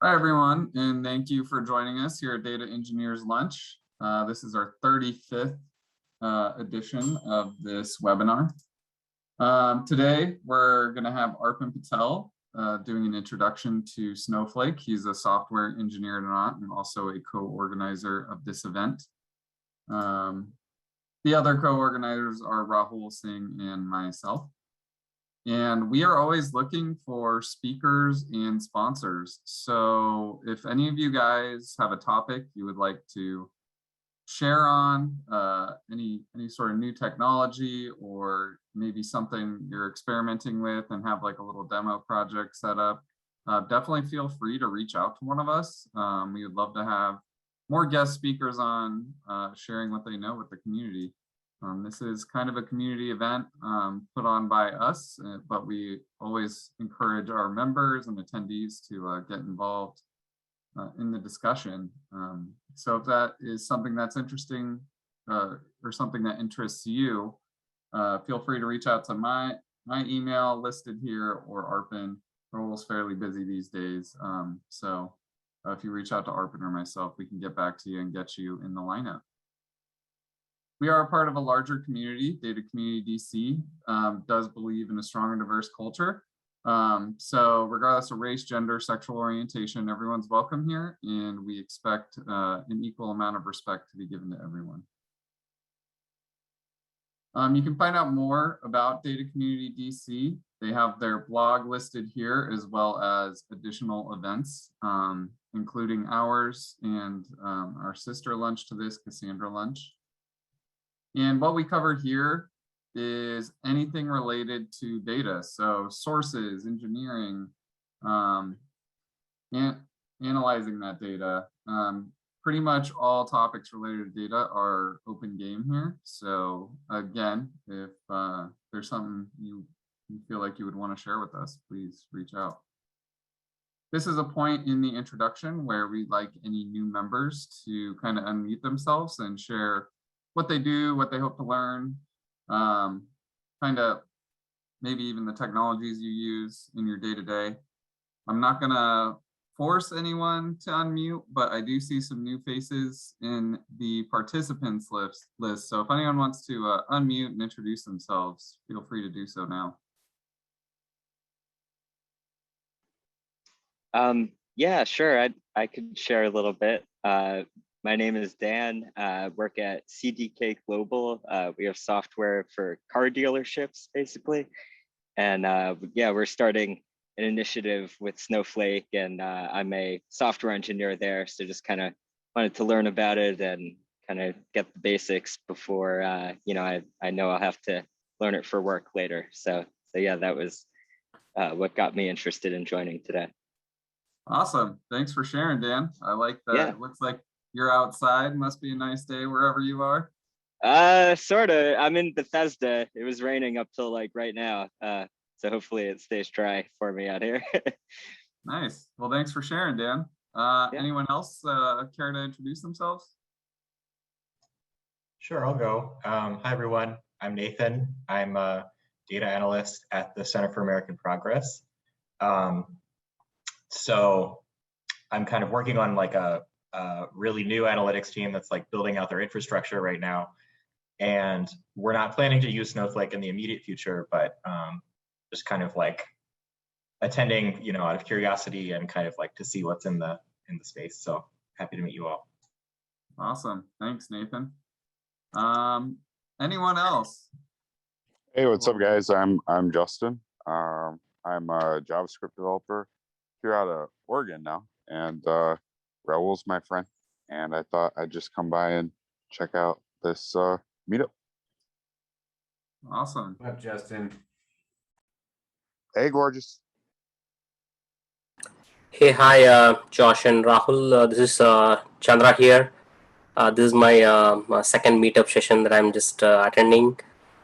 Hi, everyone, and thank you for joining us here at Data Engineers Lunch. This is our 35th edition of this webinar. Today, we're going to have Arpan Patel doing an introduction to Snowflake. He's a software engineer at Anant and also a co-organizer of this event. The other co-organizers are Rahul Singh and myself. And we are always looking for speakers and sponsors. So if any of you guys have a topic you would like to share on, any sort of new technology, or maybe something you're experimenting with and have like a little demo project set up, definitely feel free to reach out to one of us. We would love to have more guest speakers on sharing what they know with the community. This is kind of a community event put on by us, but we always encourage our members and attendees to get involved in the discussion. So if that is something that's interesting or something that interests you, feel free to reach out to my email listed here or Arpan. Rahul's fairly busy these days. So if you reach out to Arpan or myself, we can get back to you and get you in the lineup. We are a part of a larger community. Data Community DC does believe in a strong and diverse culture. So regardless of race, gender, sexual orientation, everyone's welcome here, and we expect an equal amount of respect to be given to everyone. You can find out more about Data Community DC. They have their blog listed here, as well as additional events, including ours and our sister lunch to this, Cassandra.Lunch. And what we cover here is anything related to data. So sources, engineering, and analyzing that data. Pretty much all topics related to data are open game here. So again, if there's something you feel like you would want to share with us, please reach out. This is a point in the introduction where we'd like any new members to kind of unmute themselves and share what they do, what they hope to learn, kind of maybe even the technologies you use in your day-to-day. I'm not gonna force anyone to unmute, but I do see some new faces in the participants list. So if anyone wants to unmute and introduce themselves, feel free to do so now. Yeah, sure. I could share a little bit. My name is Dan. I work at CDK Global. We have software for car dealerships, basically. And yeah, we're starting an initiative with Snowflake, and I'm a software engineer there. So just kind of wanted to learn about it and kind of get the basics before, you know, I know I'll have to learn it for work later. So yeah, that was what got me interested in joining today. Awesome. Thanks for sharing, Dan. I like that. Yeah. It looks like you're outside. Must be a nice day wherever you are. Sort of. I'm in Bethesda. It was raining up till like right now. So hopefully it stays dry for me out here. Nice. Well, thanks for sharing, Dan. Yeah. Anyone else care to introduce themselves? Sure, I'll go. Hi, everyone. I'm Nathan. I'm a data analyst at the Center for American Progress. So I'm kind of working on like a really new analytics team that's like building out their infrastructure right now. And we're not planning to use Snowflake in the immediate future, but just kind of like attending, you know, out of curiosity and kind of like to see what's in the space. So happy to meet you all. Awesome. Thanks, Nathan. Anyone else? Hey, what's up, guys? I'm Justin. I'm a JavaScript developer here out of Oregon now, and Raul's my friend, and I thought I'd just come by and check out this meetup. Awesome. What's up, Justin? Hey, gorgeous. Hey, hi, Josh and Rahul. This is Chandra here. This is my second meetup session that I'm just attending.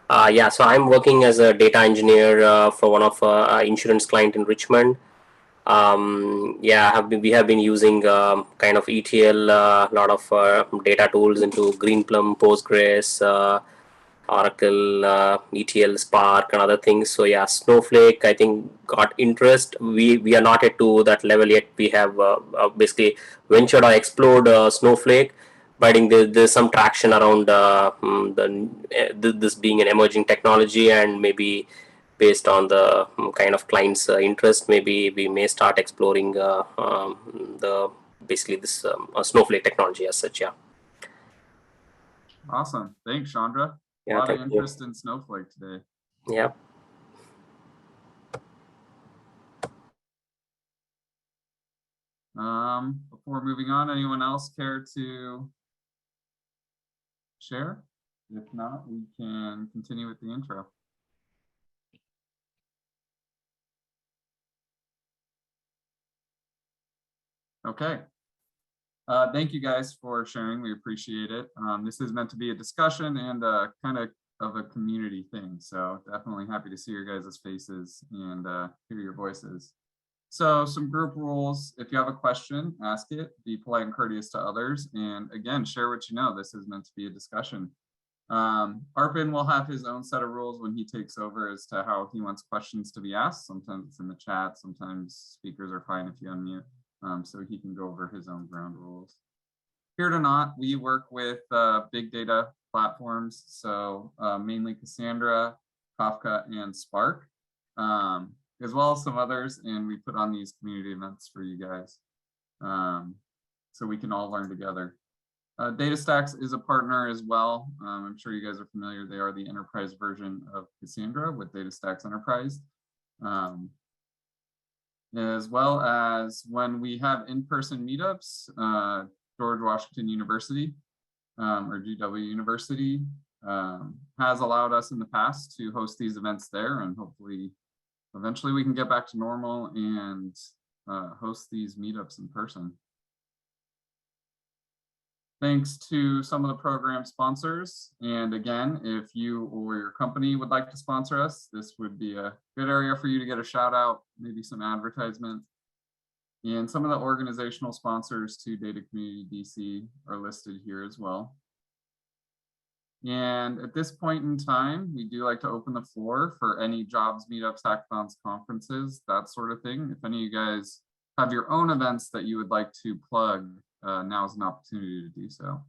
Yeah, so I'm working as a data engineer for one of insurance client in Richmond. Yeah, we have been using kind of ETL, a lot of data tools into Greenplum, Postgres, Oracle, ETL, Spark, and other things. So yeah, Snowflake, I think, got interest. We are not yet to that level yet. We have basically ventured or explored Snowflake, but I think there's some traction around this being an emerging technology, and maybe based on the kind of client's interest, maybe we may start exploring the basically this Snowflake technology as such. Yeah. Awesome. Thanks, Chandra. A Yeah. lot of Thank you. interest in Snowflake today. Yeah. Before moving on, anyone else care to share? If not, we can continue with the intro. Okay. Thank you guys for sharing. We appreciate it. This is meant to be a discussion and kind of a community thing. So definitely happy to see your guys' faces and hear your voices. So some group rules. If you have a question, ask it. Be polite and courteous to others. And again, share what you know. This is meant to be a discussion. Arpin will have his own set of rules when he takes over as to how he wants questions to be asked. Sometimes it's in the chat. Sometimes speakers are fine if you unmute. So he can go over his own ground rules. Here to not, we work with big data platforms. So mainly Cassandra, Kafka, and Spark, as well as some others. And we put on these community events for you guys so we can all learn together. DataStax is a partner as well. I'm sure you guys are familiar. They are the enterprise version of Cassandra with DataStax Enterprise. As well as when we have in-person meetups, George Washington University or GW University has allowed us in the past to host these events there, and hopefully eventually we can get back to normal and host these meetups in person. Thanks to some of the program sponsors. And again, if you or your company would like to sponsor us, this would be a good area for you to get a shout out, maybe some advertisement. And some of the organizational sponsors to Data Community DC are listed here as well. And at this point in time, we do like to open the floor for any jobs, meetups, hackathons, conferences, that sort of thing. If any of you guys have your own events that you would like to plug, now is an opportunity to do so.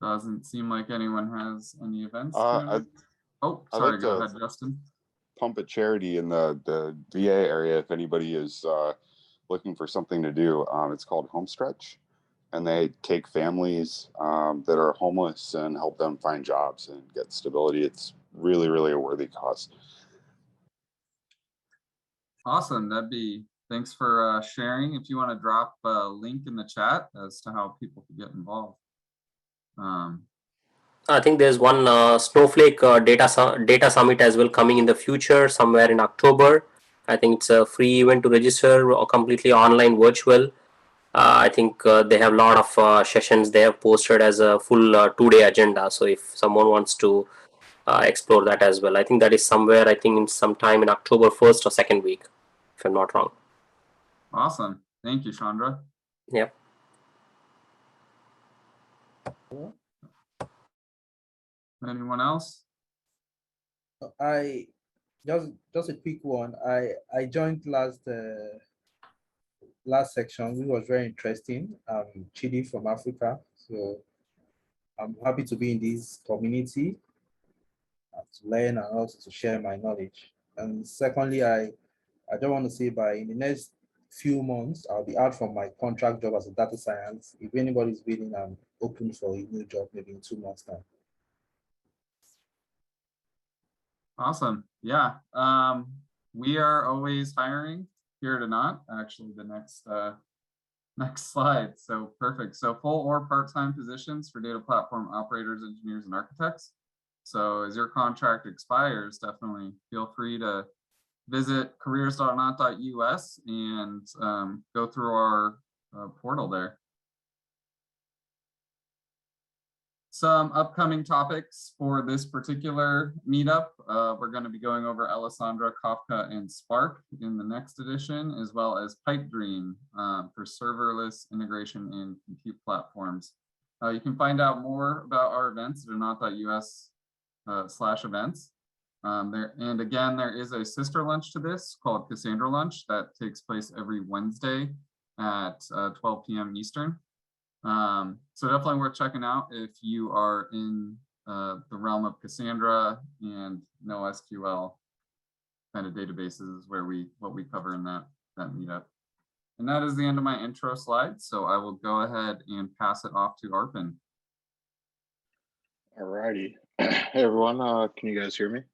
Doesn't seem like anyone has any events. Oh, sorry, go ahead, Justin. Pump a charity in the VA area if anybody is looking for something to do. It's called Homestretch, and they take families that are homeless and help them find jobs and get stability. It's really, really a worthy cause. Awesome. Thanks for sharing. If you want to drop a link in the chat as to how people can get involved. I think there's one Snowflake data summit as well coming in the future, somewhere in October. I think it's a free event to register, or completely online virtual. I think they have a lot of sessions they have posted as a full 2-day agenda. So if someone wants to explore that as well, I think that is somewhere, I think in sometime in October 1st or 2nd week, if I'm not wrong. Awesome. Thank you, Chandra. Yep. Anyone else? I just a quick one. I joined last section, which was very interesting. Chidi from Africa, so I'm happy to be in this community to learn and also to share my knowledge. And secondly, I don't want to say in the next few months I'll be out from my contract job as a data science. If anybody's willing, I'm open for a new job maybe in 2 months' time. Awesome. Yeah. We are always hiring here to not. Actually, the next slide. So perfect. So full or part-time positions for data platform operators, engineers, and architects. So as your contract expires, definitely feel free to visit careers.anant.us and go through our portal there. Some upcoming topics for this particular meetup. We're going to be going over Alessandra, Kafka, and Spark in the next edition, as well as Pipedream for serverless integration in compute platforms. You can find out more about our events at anant.us/events. And again, there is a sister lunch to this called Cassandra Lunch that takes place every Wednesday at 12 p.m. Eastern. So definitely worth checking out if you are in the realm of Cassandra and NoSQL kind of databases is where what we cover in that meetup. And that is the end of my intro slide. So I will go ahead and pass it off to Arpan. All righty. Hey everyone, can you guys hear me?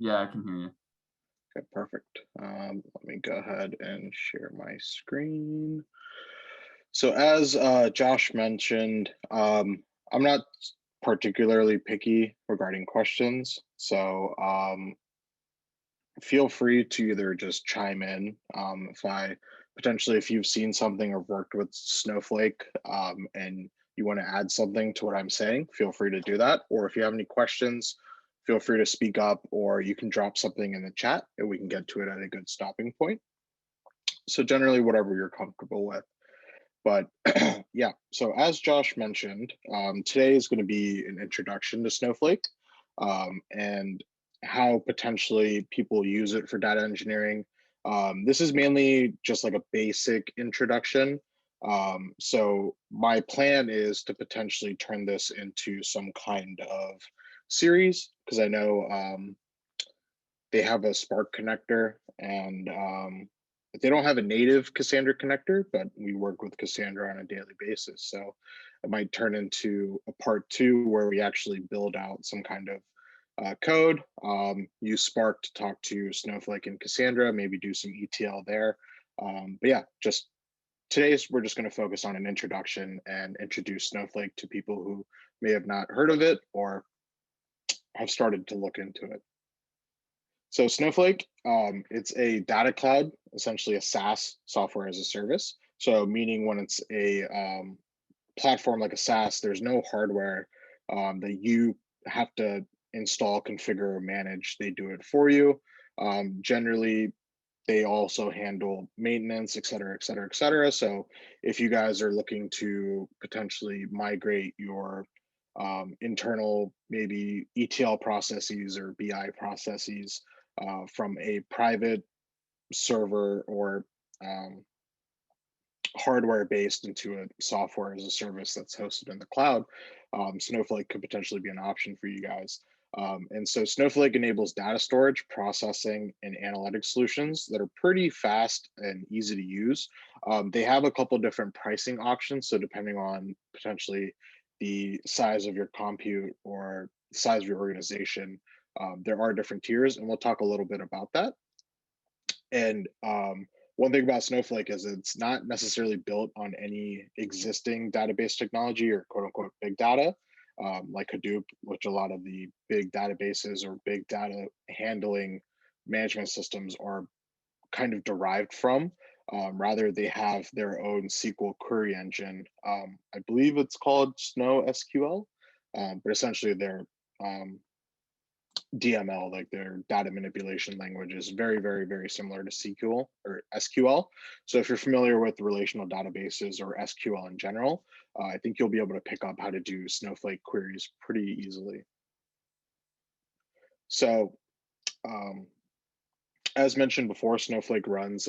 Yeah, I can hear you. Okay, perfect. Let me go ahead and share my screen. So as Josh mentioned, I'm not particularly picky regarding questions. So feel free to either just chime in if you've seen something or worked with Snowflake and you want to add something to what I'm saying, feel free to do that. Or if you have any questions, feel free to speak up, or you can drop something in the chat and we can get to it at a good stopping point. So generally whatever you're comfortable with. But yeah, so as Josh mentioned, today is going to be an introduction to Snowflake and how potentially people use it for data engineering. This is mainly just like a basic introduction. So my plan is to potentially turn this into some kind of series, because I know they have a Spark connector, and they don't have a native Cassandra connector, but we work with Cassandra on a daily basis. So it might turn into a part 2 where we actually build out some kind of code, use Spark to talk to Snowflake and Cassandra, maybe do some ETL there. But yeah, we're just going to focus on an introduction and introduce Snowflake to people who may have not heard of it or have started to look into it. So Snowflake, it's a data cloud, essentially a SaaS, software as a service. So meaning when it's a platform like a SaaS, there's no hardware that you have to install, configure, or manage. They do it for you. Generally, they also handle maintenance, et cetera, et cetera, et cetera. So if you guys are looking to potentially migrate your internal, maybe ETL processes or BI processes from a private server or hardware based into a software as a service that's hosted in the cloud, Snowflake could potentially be an option for you guys. And so Snowflake enables data storage, processing, and analytic solutions that are pretty fast and easy to use. They have a couple different pricing options. So depending on potentially the size of your compute or the size of your organization, there are different tiers, and we'll talk a little bit about that. And one thing about Snowflake is it's not necessarily built on any existing database technology or quote unquote big data, like Hadoop, which a lot of the big databases or big data handling management systems are kind of derived from. Rather, they have their own SQL query engine. I believe it's called SnowSQL, but essentially they're DML, like their data manipulation language, is very, very, very similar to SQL or SQL. So if you're familiar with relational databases or SQL in general, I think you'll be able to pick up how to do Snowflake queries pretty easily. So as mentioned before, Snowflake runs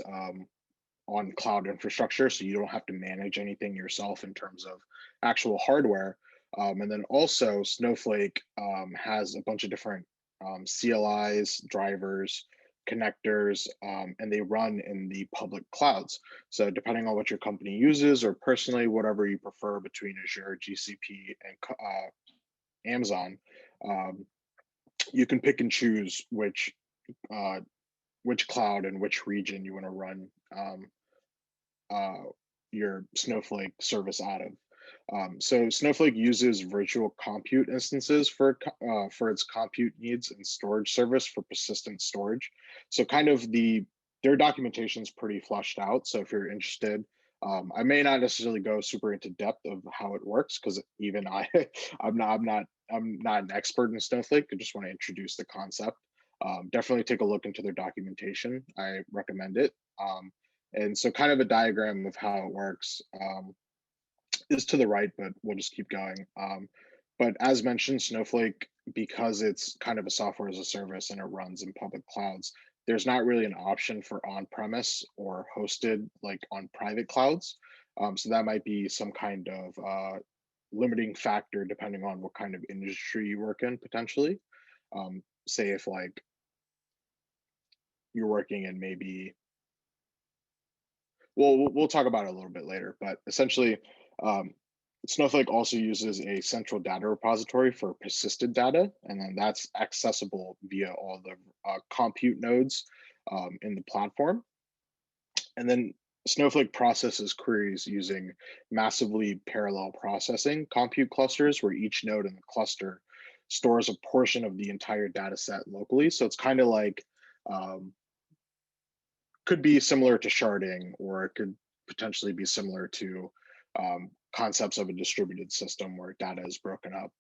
on cloud infrastructure, so you don't have to manage anything yourself in terms of actual hardware. And then also Snowflake has a bunch of different CLIs, drivers, connectors, and they run in the public clouds. So depending on what your company uses, or personally, whatever you prefer between Azure, GCP, and Amazon, you can pick and choose which cloud and which region you want to run your Snowflake service out of. So Snowflake uses virtual compute instances for its compute needs and storage service for persistent storage. So kind of their documentation is pretty fleshed out. So if you're interested, I may not necessarily go super into depth of how it works because even I'm not an expert in Snowflake. I just want to introduce the concept. Definitely take a look into their documentation. I recommend it. And so kind of a diagram of how it works is to the right, but we'll just keep going. But as mentioned, Snowflake, because it's kind of a software as a service and it runs in public clouds, there's not really an option for on-premise or hosted like on private clouds. So that might be some kind of limiting factor depending on what kind of industry you work in potentially. Say if like you're working in maybe, well, we'll talk about it a little bit later, but essentially Snowflake also uses a central data repository for persisted data, and then that's accessible via all the compute nodes in the platform. And then Snowflake processes queries using massively parallel processing compute clusters where each node in the cluster stores a portion of the entire data set locally. So it's kind of like, could be similar to sharding, or it could potentially be similar to concepts of a distributed system where data is broken up.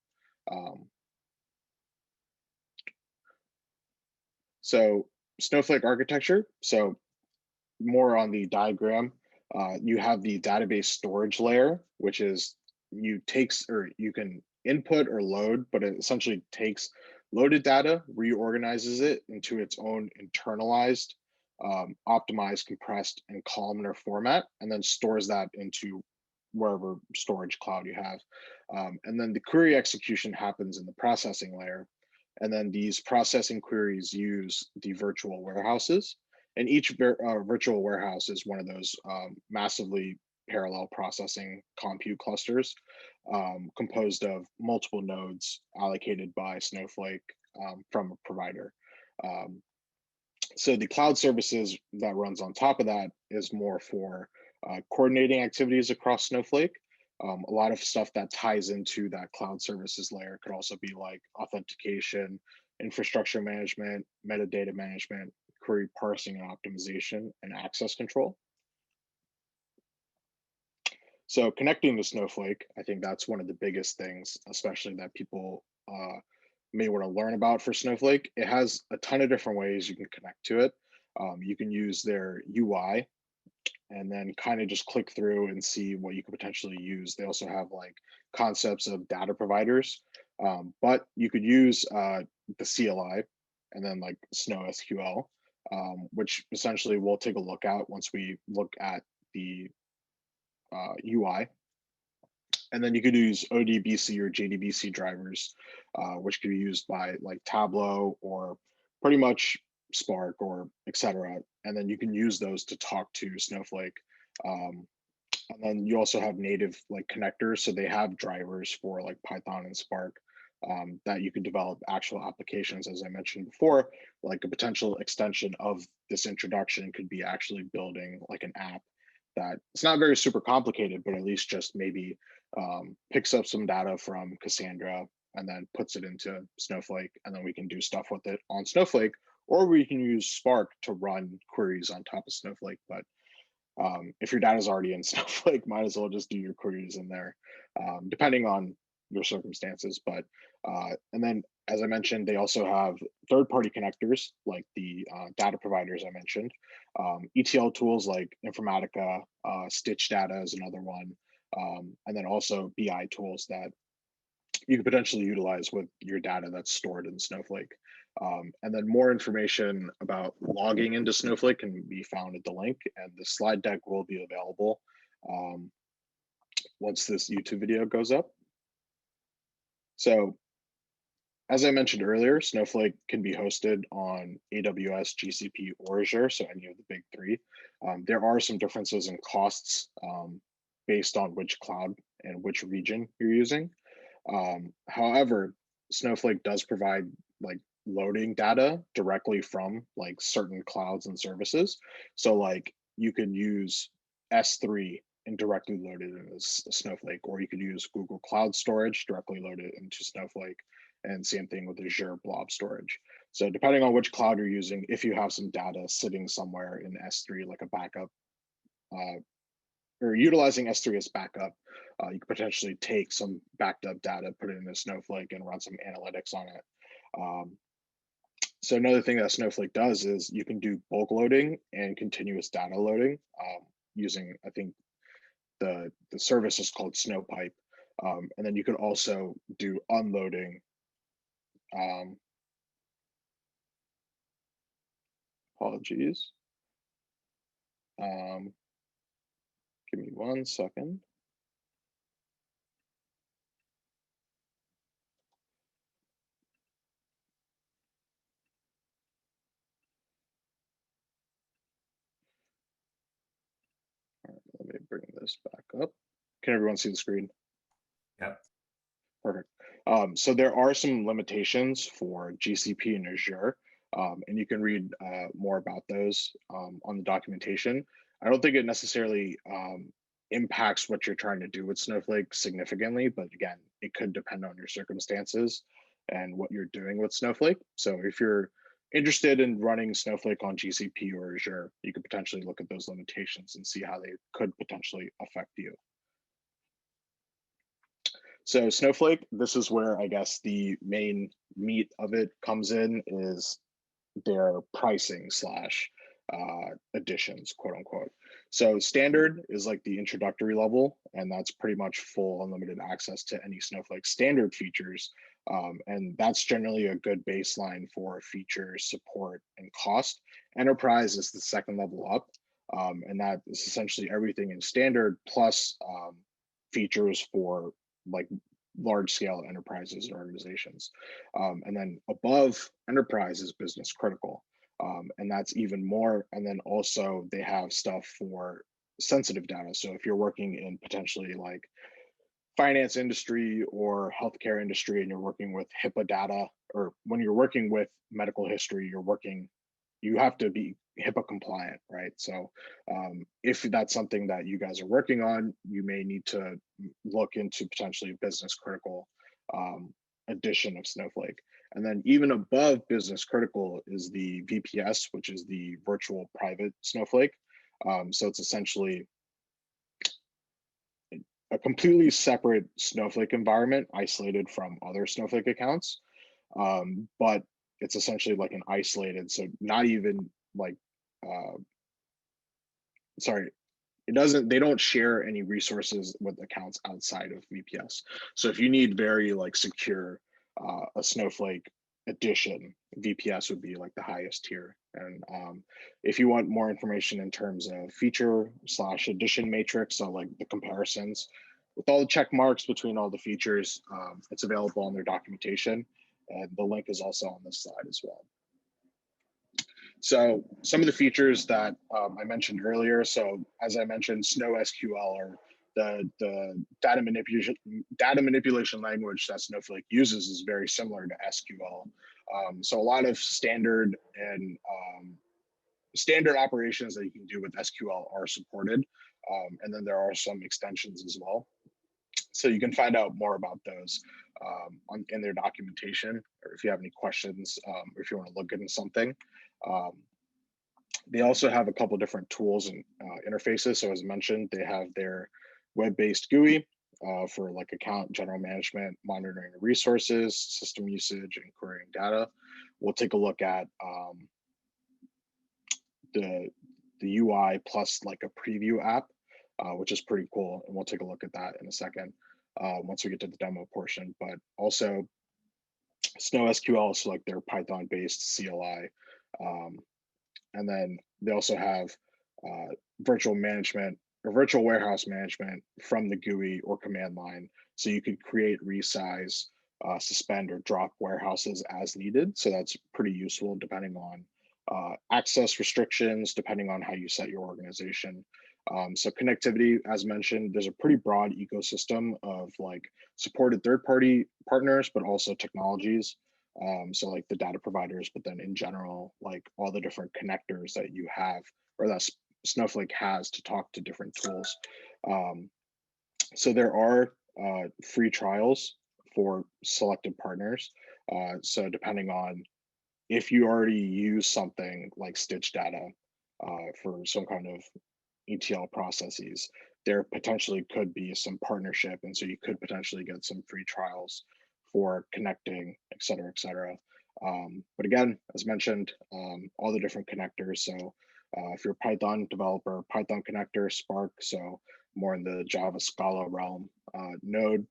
So Snowflake architecture. So more on the diagram, you have the database storage layer, which is you can input or load, but it essentially takes loaded data, reorganizes it into its own internalized, optimized, compressed, and columnar format, and then stores that into wherever storage cloud you have. And then the query execution happens in the processing layer. And then these processing queries use the virtual warehouses. And each virtual warehouse is one of those massively parallel processing compute clusters composed of multiple nodes allocated by Snowflake from a provider. So the cloud services that runs on top of that is more for coordinating activities across Snowflake. A lot of stuff that ties into that cloud services layer could also be like authentication, infrastructure management, metadata management, query parsing and optimization, and access control. So connecting to Snowflake, I think that's one of the biggest things, especially that people may want to learn about for Snowflake. It has a ton of different ways you can connect to it. You can use their UI and then kind of just click through and see what you could potentially use. They also have like concepts of data providers, but you could use the CLI and then like SnowSQL, which essentially we'll take a look at once we look at the UI. And then you could use ODBC or JDBC drivers, which could be used by like Tableau or pretty much Spark or etc. And then you can use those to talk to Snowflake. And then you also have native like connectors. So they have drivers for like Python and Spark that you can develop actual applications. As I mentioned before, like a potential extension of this introduction could be actually building like an app that it's not very super complicated, but at least just maybe picks up some data from Cassandra and then puts it into Snowflake, and then we can do stuff with it on Snowflake, or we can use Spark to run queries on top of Snowflake. But if your data is already in Snowflake, might as well just do your queries in there, depending on your circumstances. But and then, as I mentioned, they also have third-party connectors like the data providers I mentioned. ETL tools like Informatica, Stitch Data is another one, and then also BI tools that you could potentially utilize with your data that's stored in Snowflake. And then more information about logging into Snowflake can be found at the link, and the slide deck will be available once this YouTube video goes up. So as I mentioned earlier, Snowflake can be hosted on AWS, GCP, or Azure, so any of the big three. There are some differences in costs based on which cloud and which region you're using. However, Snowflake does provide like loading data directly from like certain clouds and services. So like you could use S3 and directly load it into Snowflake, or you could use Google Cloud Storage, directly load it into Snowflake, and same thing with Azure Blob Storage. So depending on which cloud you're using, if you have some data sitting somewhere in S3, like a backup or utilizing S3 as backup, you could potentially take some backed up data, put it into Snowflake, and run some analytics on it. So another thing that Snowflake does is you can do bulk loading and continuous data loading using, I think the service is called Snowpipe. And then you could also do unloading. Apologies. Give me 1 second. All right, let me bring this back up. Can everyone see the screen? Yep. Perfect. So there are some limitations for GCP and Azure, and you can read more about those on the documentation. I don't think it necessarily impacts what you're trying to do with Snowflake significantly, but again, it could depend on your circumstances and what you're doing with Snowflake. So if you're interested in running Snowflake on GCP or Azure, you could potentially look at those limitations and see how they could potentially affect you. So Snowflake, this is where I guess the main meat of it comes in, is their pricing slash additions, quote unquote. So standard is like the introductory level, and that's pretty much full unlimited access to any Snowflake standard features. And that's generally a good baseline for features, support, and cost. Enterprise is the second level up, and that is essentially everything in standard plus features for like large scale enterprises and organizations. And then above enterprise is business critical. And that's even more. And then also they have stuff for sensitive data. So if you're working in potentially like finance industry or healthcare industry and you're working with HIPAA data, or when you're working with medical history, you have to be HIPAA compliant, right? So if that's something that you guys are working on, you may need to look into potentially business critical addition of Snowflake. And then even above business critical is the VPS, which is the virtual private Snowflake. So it's essentially a completely separate Snowflake environment, isolated from other Snowflake accounts. But it's essentially like an isolated, so not even like, sorry, they don't share any resources with accounts outside of VPS. So if you need very like secure, a Snowflake edition, VPS would be like the highest tier. And if you want more information in terms of feature / edition matrix, so like the comparisons with all the check marks between all the features, it's available on their documentation. And the link is also on this slide as well. So some of the features that I mentioned earlier. So as I mentioned, SnowSQL, or the data manipulation language that Snowflake uses, is very similar to SQL. So a lot of standard operations that you can do with SQL are supported. And then there are some extensions as well. So you can find out more about those in their documentation, or if you have any questions, or if you want to look into something. They also have a couple different tools and interfaces. So as mentioned, they have their web-based GUI for like account general management, monitoring resources, system usage, and querying data. We'll take a look at the UI plus like a preview app, which is pretty cool. And we'll take a look at that in a second once we get to the demo portion. But also SnowSQL is like their Python-based CLI. And then they also have virtual management or virtual warehouse management from the GUI or command line. So you could create, resize, suspend, or drop warehouses as needed. So that's pretty useful depending on access restrictions, depending on how you set your organization. So connectivity, as mentioned, there's a pretty broad ecosystem of like supported third-party partners, but also technologies. So like the data providers, but then in general, like all the different connectors that you have, or that Snowflake has to talk to different tools. So there are free trials for selected partners. So depending on if you already use something like Stitch Data for some kind of ETL processes, there potentially could be some partnership. And so you could potentially get some free trials for connecting, et cetera, et cetera. But again, as mentioned, all the different connectors. So if you're a Python developer, Python connector, Spark, so more in the Java Scala realm, Node,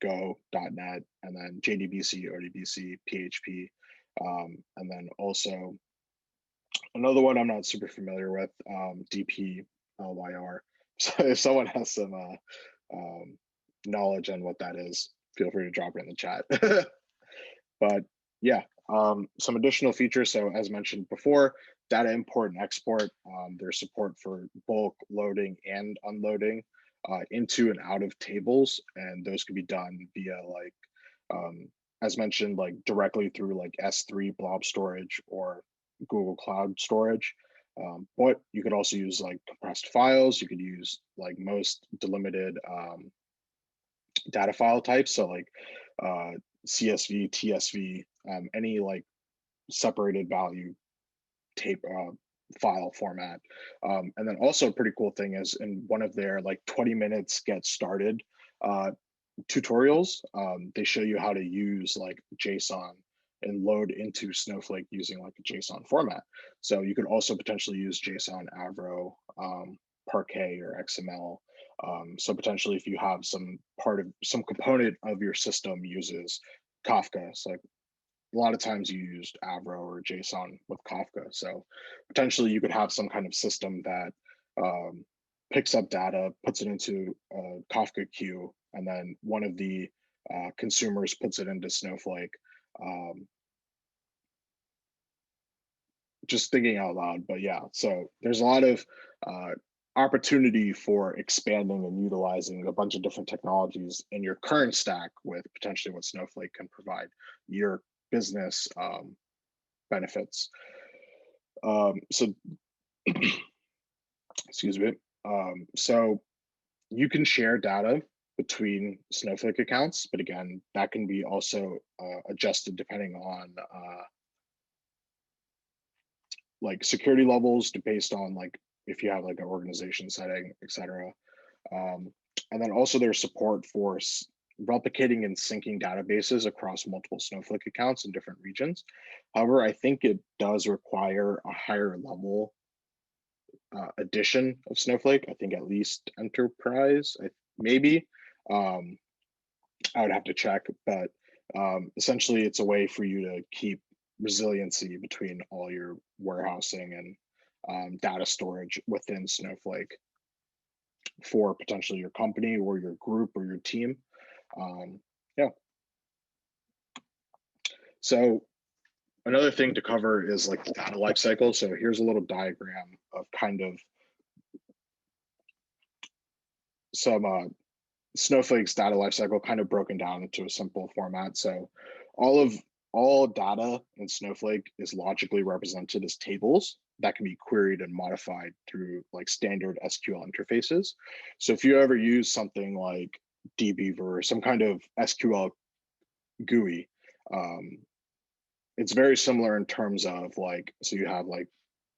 Go, .NET, and then JDBC, ODBC, PHP, and then also another one I'm not super familiar with, DPLYR. So if someone has some knowledge on what that is, feel free to drop it in the chat. But yeah, some additional features. So as mentioned before, data import and export, there's support for bulk loading and unloading into and out of tables. And those can be done via like, as mentioned, like directly through like S3 blob storage or Google Cloud storage. But you could also use like compressed files. You could use like most delimited data file types. So like CSV, TSV, any like separated value tape file format. And then also a pretty cool thing is in one of their like 20 minutes get started tutorials, they show you how to use like JSON and load into Snowflake using like a JSON format. So you could also potentially use JSON, Avro, Parquet, or XML. So potentially if you have some component of your system uses Kafka, so like a lot of times you used Avro or JSON with Kafka. So potentially you could have some kind of system that picks up data, puts it into a Kafka queue, and then one of the consumers puts it into Snowflake. Just thinking out loud, but yeah, so there's a lot of opportunity for expanding and utilizing a bunch of different technologies in your current stack with potentially what Snowflake can provide your business benefits. So, excuse me. So you can share data between Snowflake accounts, but again, that can be also adjusted depending on like security levels based on like if you have like an organization setting, etc. And then also there's support for replicating and syncing databases across multiple Snowflake accounts in different regions. However, I think it does require a higher level edition of Snowflake. I think at least enterprise, maybe. I would have to check, but essentially it's a way for you to keep resiliency between all your warehousing and data storage within Snowflake for potentially your company or your group or your team. Yeah. So another thing to cover is like the data lifecycle. So here's a little diagram of kind of some Snowflake's data lifecycle kind of broken down into a simple format. So all data in Snowflake is logically represented as tables that can be queried and modified through like standard SQL interfaces. So if you ever use something like dbeaver or some kind of SQL GUI, it's very similar in terms of like, so you have like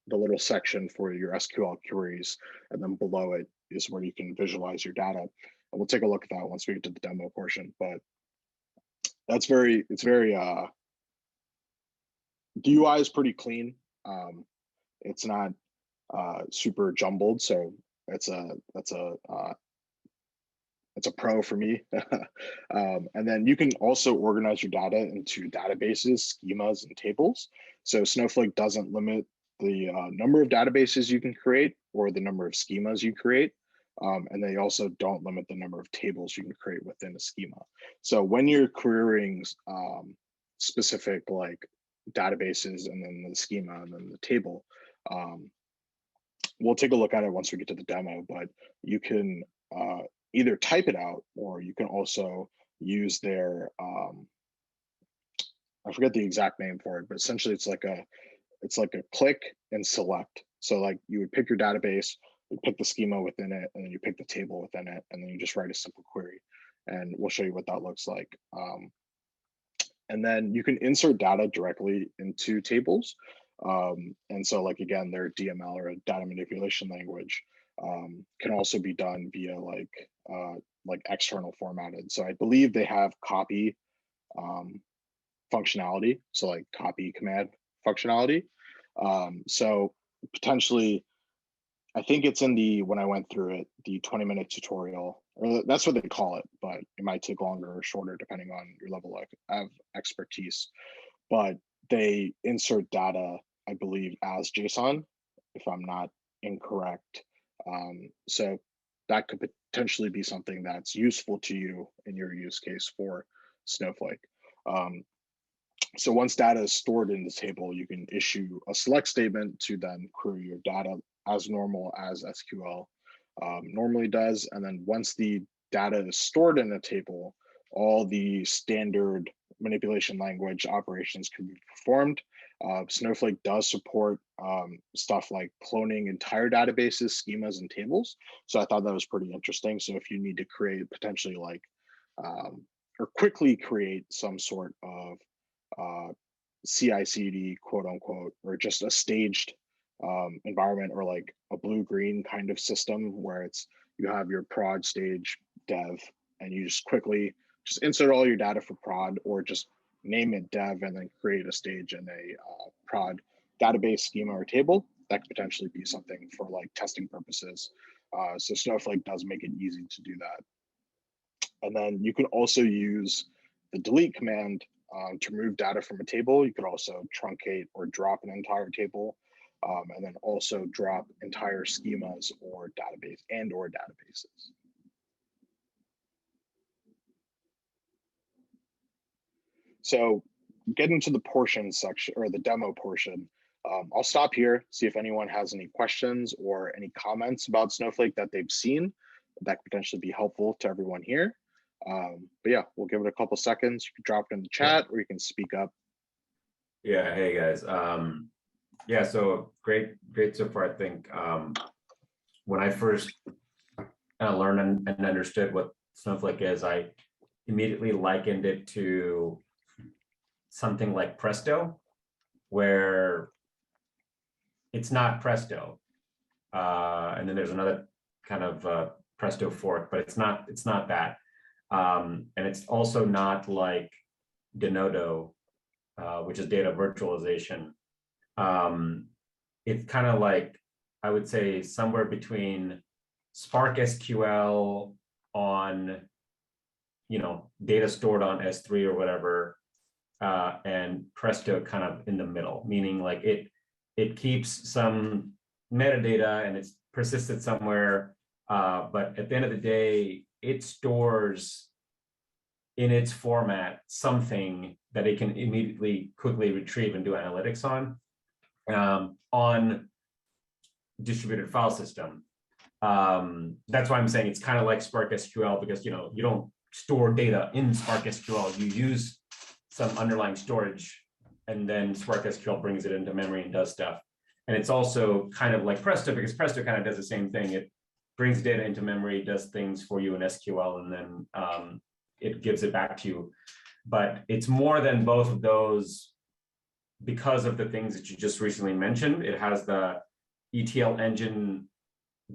the little section for your SQL queries, and then below it is where you can visualize your data. And we'll take a look at that once we get to the demo portion, but it's very, the UI is pretty clean. It's not super jumbled, so it's a pro for me. And then you can also organize your data into databases, schemas, and tables. So Snowflake doesn't limit the number of databases you can create or the number of schemas you create. And they also don't limit the number of tables you can create within a schema. So when you're querying specific like databases and then the schema and then the table, we'll take a look at it once we get to the demo, but you can either type it out or you can also use their, I forget the exact name for it, but essentially it's like a click and select. So like you would pick your database, you pick the schema within it, and then you pick the table within it, and then you just write a simple query. And we'll show you what that looks like. And then you can insert data directly into tables. And so like, again, they're DML or a data manipulation language. can also be done via like external formatted. So I believe they have copy functionality, so like copy command functionality. So potentially, I think it's in the, when I went through it, the 20-minute tutorial, or that's what they call it, but it might take longer or shorter depending on your level of expertise. But they insert data, I believe, as JSON, if I'm not incorrect. So that could potentially be something that's useful to you in your use case for Snowflake. So once data is stored in the table, you can issue a select statement to then query your data as normal as SQL normally does. And then once the data is stored in a table, all the standard manipulation language operations can be performed. Snowflake does support stuff like cloning entire databases, schemas, and tables. So I thought that was pretty interesting. So if you need to create potentially like, or quickly create some sort of CI/CD, quote unquote, or just a staged environment, or like a blue-green kind of system where it's, you have your prod, stage, dev, and you just quickly just insert all your data for prod, or just name it dev and then create a stage in a prod database, schema, or table. That could potentially be something for like testing purposes. So Snowflake does make it easy to do that. And then you can also use the delete command to remove data from a table. You could also truncate or drop an entire table, and then also drop entire schemas or databases. So getting to the portion section, or the demo portion, I'll stop here, see if anyone has any questions or any comments about Snowflake that they've seen that could potentially be helpful to everyone here. But yeah, we'll give it a couple seconds. You can drop it in the chat, or you can speak up. Yeah, hey guys. Yeah, so great so far. I think when I first kind of learned and understood what Snowflake is, I immediately likened it to something like Presto, where it's not Presto. And then there's another kind of Presto fork, but it's not that. And it's also not like Denodo, which is data virtualization. It's kind of like, I would say, somewhere between Spark SQL on, data stored on S3 or whatever, and Presto kind of in the middle, meaning like it keeps some metadata and it's persisted somewhere, but at the end of the day, it stores in its format something that it can immediately quickly retrieve and do analytics on distributed file system. That's why I'm saying it's kind of like Spark SQL, because you don't store data in Spark SQL. You use some underlying storage, and then Spark SQL brings it into memory and does stuff. And it's also kind of like Presto, because Presto kind of does the same thing. It brings data into memory, does things for you in SQL, and then it gives it back to you. But it's more than both of those because of the things that you just recently mentioned. It has the ETL engine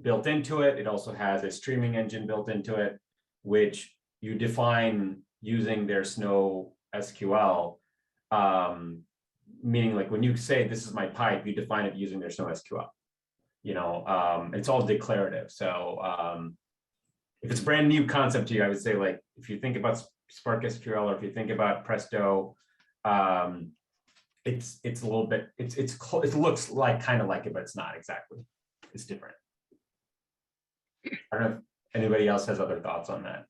built into it. It also has a streaming engine built into it, which you define using their Snow SQL. Meaning, like when you say this is my pipe, you define it using their Snow SQL. It's all declarative. So if it's a brand new concept to you, I would say, like, if you think about Spark SQL, or if you think about Presto, it's a little bit, it looks like kind of like it, but it's not exactly. It's different. I don't know if anybody else has other thoughts on that.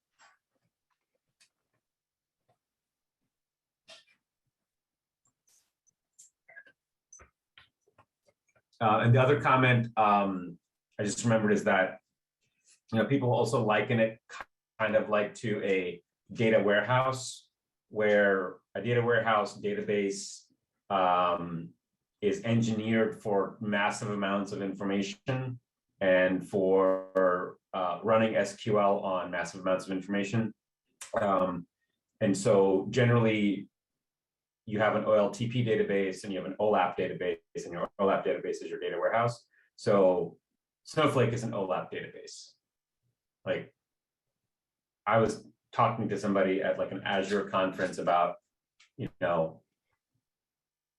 And the other comment I just remembered is that people also liken it kind of like to a data warehouse, where a data warehouse database is engineered for massive amounts of information and for running SQL on massive amounts of information. And so generally, you have an OLTP database and you have an OLAP database, and your OLAP database is your data warehouse. So Snowflake is an OLAP database. Like, I was talking to somebody at like an Azure conference about, you know,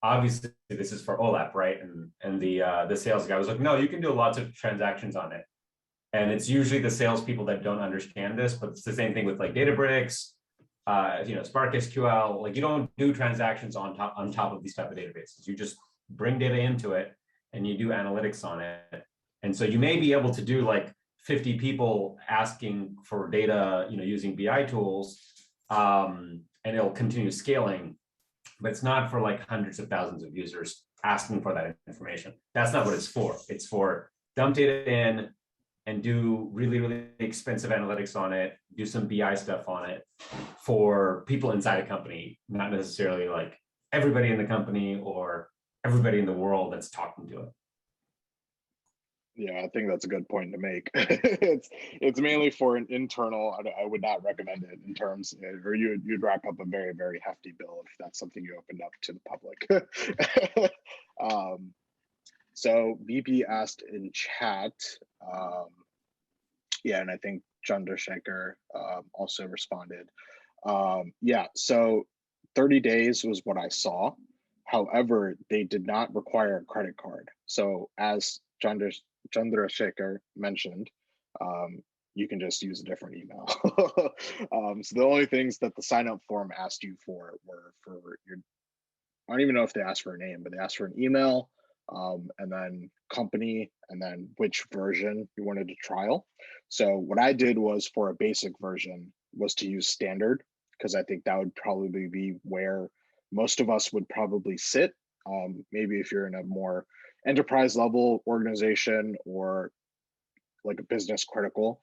obviously this is for OLAP, right? And the sales guy was like, no, you can do lots of transactions on it. And it's usually the salespeople that don't understand this, but it's the same thing with like Databricks, you know, Spark SQL. Like, you don't do transactions on top of these type of databases. You just bring data into it and you do analytics on it. And so you may be able to do like 50 people asking for data, you know, using BI tools, and it'll continue scaling, but it's not for like hundreds of thousands of users asking for that information. That's not what it's for. It's for dump data in and do really, really expensive analytics on it, do some BI stuff on it for people inside a company, not necessarily like everybody in the company or everybody in the world that's talking to it. Yeah, I think that's a good point to make. It's mainly for an internal. I would not recommend it in terms, or you'd rack up a very, very hefty bill if that's something you opened up to the public. So BP asked in chat, yeah, and I think Chandrasekhar also responded. Yeah, so 30 days was what I saw. However, they did not require a credit card. So as Chandrasekhar mentioned, you can just use a different email. So the only things that the sign-up form asked you for were for your, I don't even know if they asked for a name, but they asked for an email, and then company, and then which version you wanted to trial. So what I did was, for a basic version, was to use standard, because I think that would probably be where most of us would probably sit. Maybe if you're in a more enterprise level organization or like a business critical,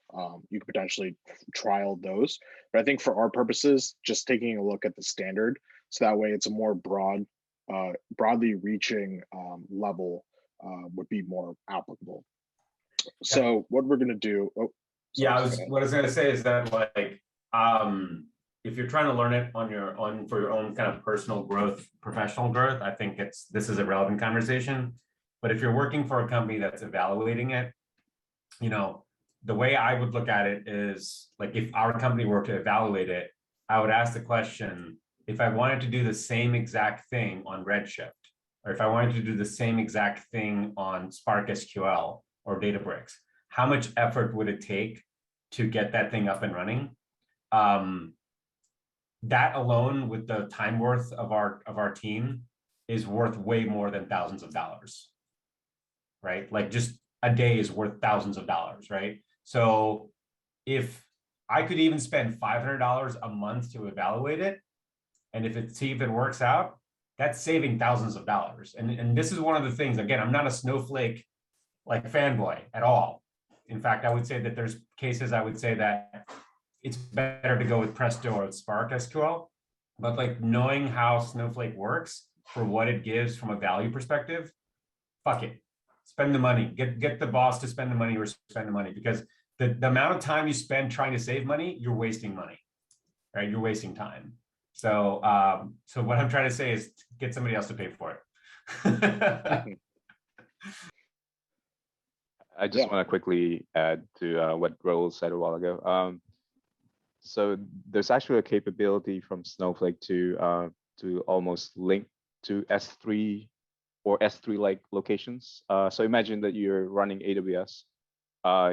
you could potentially trial those. But I think for our purposes, just taking a look at the standard, so that way it's a more broadly reaching level would be more applicable. So what we're gonna do, what I was gonna say is that, like, if you're trying to learn it for your own kind of personal growth, professional growth, I think this is a relevant conversation. But if you're working for a company that's evaluating it, you know, the way I would look at it is, like, if our company were to evaluate it, I would ask the question, if I wanted to do the same exact thing on Redshift, or if I wanted to do the same exact thing on Spark SQL or Databricks, how much effort would it take to get that thing up and running? That alone, with the time worth of our team, is worth way more than thousands of dollars, right? Like, just a day is worth thousands of dollars, right? So if I could even spend $500 a month to evaluate it, and see if it works out, that's saving thousands of dollars. And this is one of the things, again, I'm not a Snowflake like fanboy at all. In fact, I would say that there's cases I would say that it's better to go with Presto or Spark SQL, but like, knowing how Snowflake works for what it gives from a value perspective, fuck it, spend the money, get the boss to spend the money or spend the money, because the amount of time you spend trying to save money, you're wasting money, right? You're wasting time. So, so what I'm trying to say is get somebody else to pay for it. I just want to quickly add to what Raul said a while ago. So there's actually a capability from Snowflake to almost link to S3 or S3-like locations. So imagine that you're running AWS.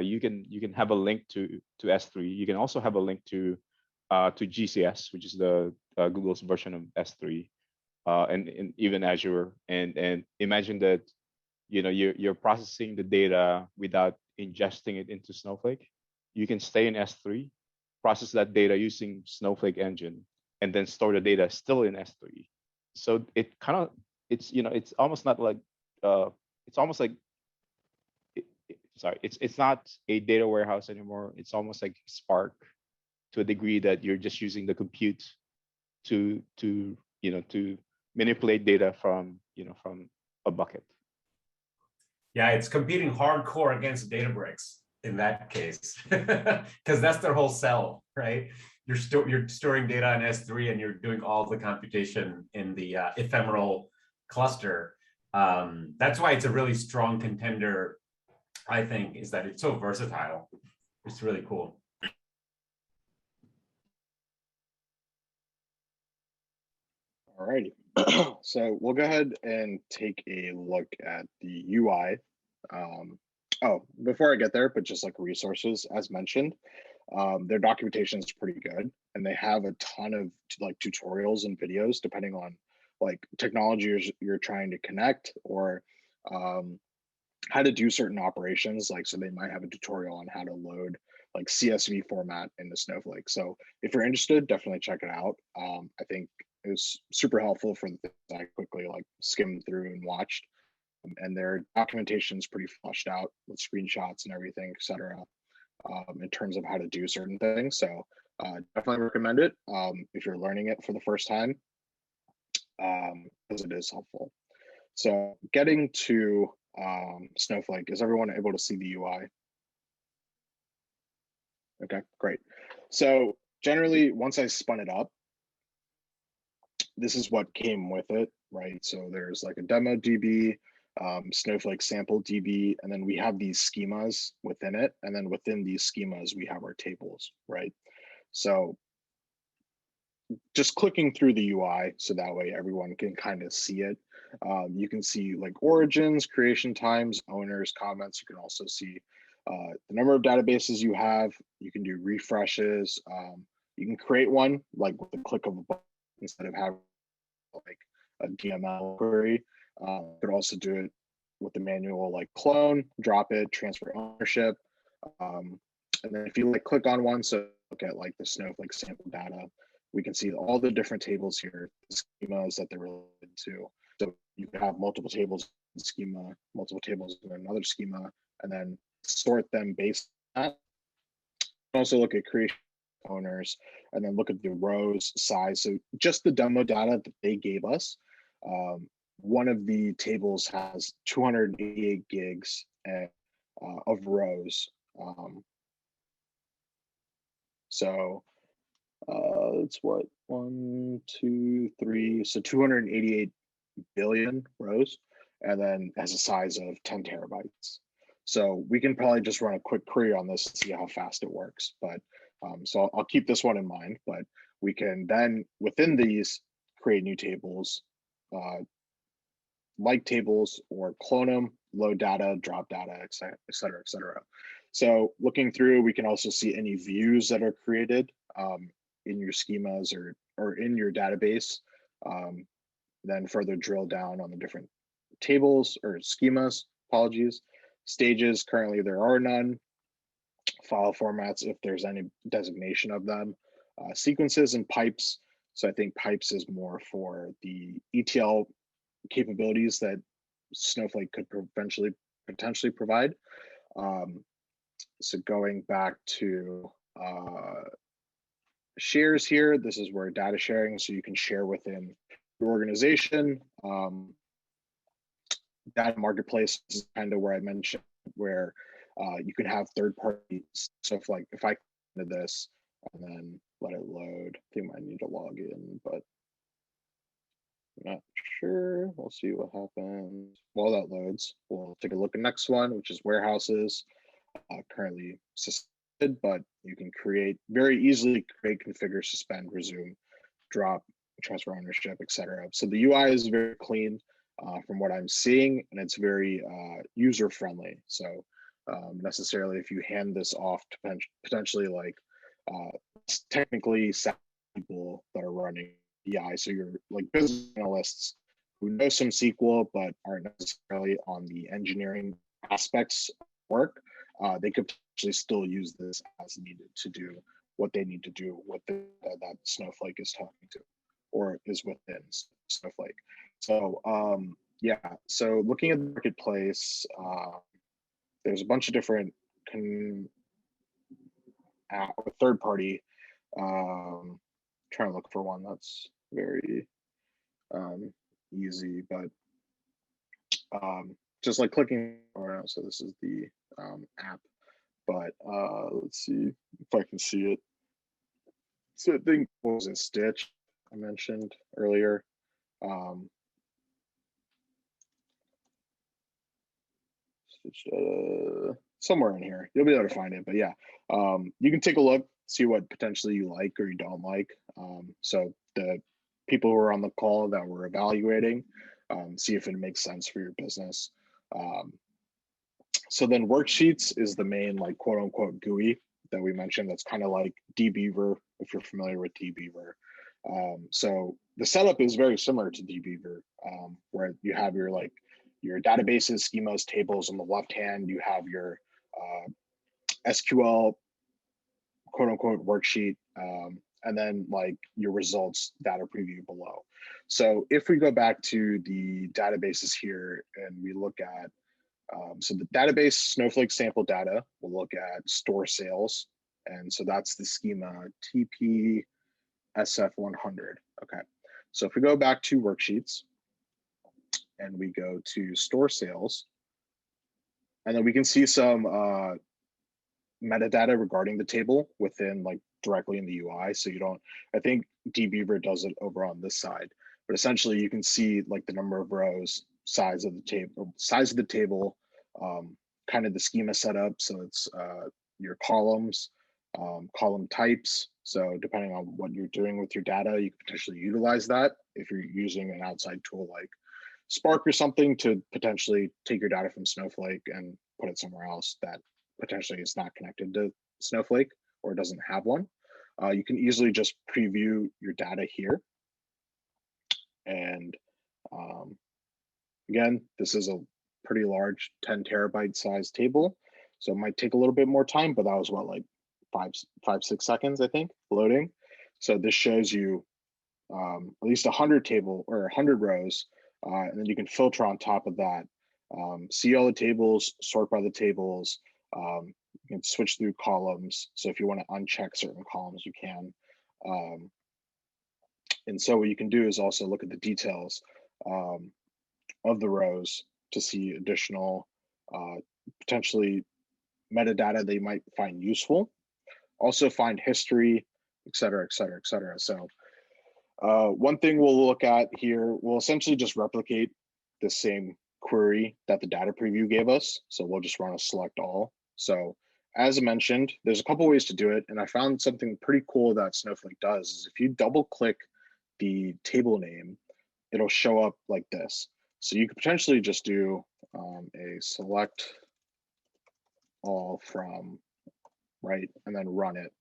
You can have a link to S3. You can also have a link to GCS, which is the Google's version of S3, and even Azure. And imagine that, you know, you're processing the data without ingesting it into Snowflake. You can stay in S3, process that data using Snowflake engine, and then store the data still in S3. So it kind of, it's almost not like it's almost like it's not a data warehouse anymore. It's almost like Spark, to a degree that you're just using the compute to manipulate data from a bucket. Yeah, it's competing hardcore against Databricks in that case, because that's their whole sell, right? You're storing data in S3 and you're doing all the computation in the ephemeral cluster. That's why it's a really strong contender I think, is that it's so versatile. It's really cool. All righty. So we'll go ahead and take a look at the UI. Oh, before I get there, but just like resources, as mentioned, their documentation is pretty good, and they have a ton of like tutorials and videos depending on like technology you're trying to connect, or how to do certain operations. Like, so they might have a tutorial on how to load like CSV format into Snowflake. So if you're interested, definitely check it out. I think it was super helpful for the things I quickly like skimmed through and watched. And their documentation is pretty fleshed out with screenshots and everything, etc. In terms of how to do certain things. So definitely recommend it if you're learning it for the first time, because it is helpful. So getting to Snowflake, is everyone able to see the UI? Okay, great. So generally, once I spun it up, this is what came with it, right? So there's like a demo DB, Snowflake sample DB, and then we have these schemas within it. And then within these schemas, we have our tables, right? So just clicking through the UI, so that way everyone can kind of see it. You can see like origins, creation times, owners, comments. You can also see the number of databases you have. You can do refreshes. You can create one like with the click of a button instead of having like a DML query. You could also do it with the manual like clone, drop it, transfer ownership. And then if you like click on one, so look at like the Snowflake sample data, we can see all the different tables here, the schemas that they're related to. So you can have multiple tables in schema, multiple tables in another schema, and then sort them based on that. Also look at creation owners, and then look at the rows size. So just the demo data that they gave us, one of the tables has 288 gigs of rows. So it's what, 1, 2, 3, so 288 billion rows, and then has a size of 10 terabytes. So we can probably just run a quick query on this and see how fast it works. But so I'll keep this one in mind, but we can then within these create new tables, like tables, or clone them, load data, drop data, et cetera, et cetera. So looking through, we can also see any views that are created in your schemas or in your database. Then further drill down on the different tables or schemas, apologies. Stages, currently there are none. File formats, if there's any designation of them. Sequences and pipes. So I think pipes is more for the ETL capabilities that Snowflake could potentially provide. So going back to shares here, this is where data sharing, so you can share within your organization. Data marketplace is kind of where I mentioned where you can have third party stuff. Like if I into this and then let it load, I think I might need to log in, but I'm not sure. We'll see what happens. While that loads, we'll take a look at the next one, which is warehouses. Currently suspended, but you can very easily create, configure, suspend, resume, drop, transfer ownership, etc. So the UI is very clean from what I'm seeing, and it's very user friendly. So necessarily, if you hand this off to potentially like technically savvy people that are running BI, so you're like business analysts who know some SQL but aren't necessarily on the engineering aspects of work, they could potentially still use this as needed to do what they need to do with that Snowflake is talking to or is within Snowflake. So yeah, so looking at the marketplace, there's a bunch of different third party. Trying to look for one that's very easy, but just like clicking around. So this is the app, but let's see if I can see it. So I think it was in Stitch I mentioned earlier. So somewhere in here. You'll be able to find it, but yeah, you can take a look, see what potentially you like or you don't like. So the people who are on the call that we're evaluating, see if it makes sense for your business. So then worksheets is the main like quote unquote GUI that we mentioned. That's kind of like dbeaver, if you're familiar with dbeaver. So the setup is very similar to dbeaver, where you have your databases, schemas, tables on the left hand. You have your SQL quote unquote worksheet, and then like your results data preview below. So if we go back to the databases here and we look at, so the database Snowflake sample data, we'll look at store sales. And so that's the schema TP SF100. Okay, so if we go back to worksheets and we go to store sales, and then we can see some metadata regarding the table within like directly in the UI. So you don't, I think dbeaver does it over on this side, but essentially you can see like the number of rows, size of the table, kind of the schema setup. So it's your columns, column types. So depending on what you're doing with your data, you can potentially utilize that if you're using an outside tool like Spark or something to potentially take your data from Snowflake and put it somewhere else that potentially is not connected to Snowflake or doesn't have one. You can easily just preview your data here. And again, this is a pretty large 10 terabyte size table. So it might take a little bit more time, but that was what, like 6 seconds, I think, loading. So this shows you at least 100 table or 100 rows. And then you can filter on top of that, see all the tables, sort by the tables. You can switch through columns. So if you want to uncheck certain columns, you can. And so what you can do is also look at the details of the rows to see additional potentially metadata they might find useful. Also find history, et cetera, et cetera, et cetera. So one thing we'll look at here, we'll essentially just replicate the same query that the data preview gave us. So we'll just run a select all. So as I mentioned, there's a couple ways to do it. And I found something pretty cool that Snowflake does is if you double click the table name, it'll show up like this. So you could potentially just do a select all from, right, and then run it.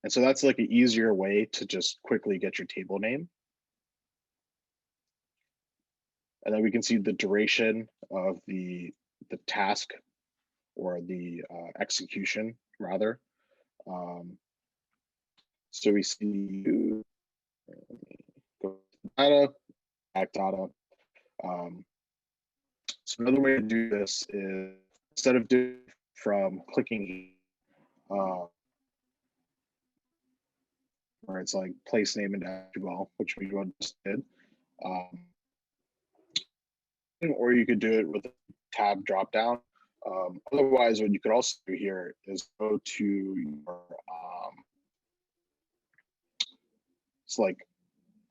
And so that's like an easier way to just quickly get your table name. And then we can see the duration of the task or the execution rather. So we see go to data, back data. So another way to do this is instead of doing from clicking where it's like place name and SQL, which we just did. Or you could do it with a tab drop down. Otherwise, what you could also do here is go to your, it's like,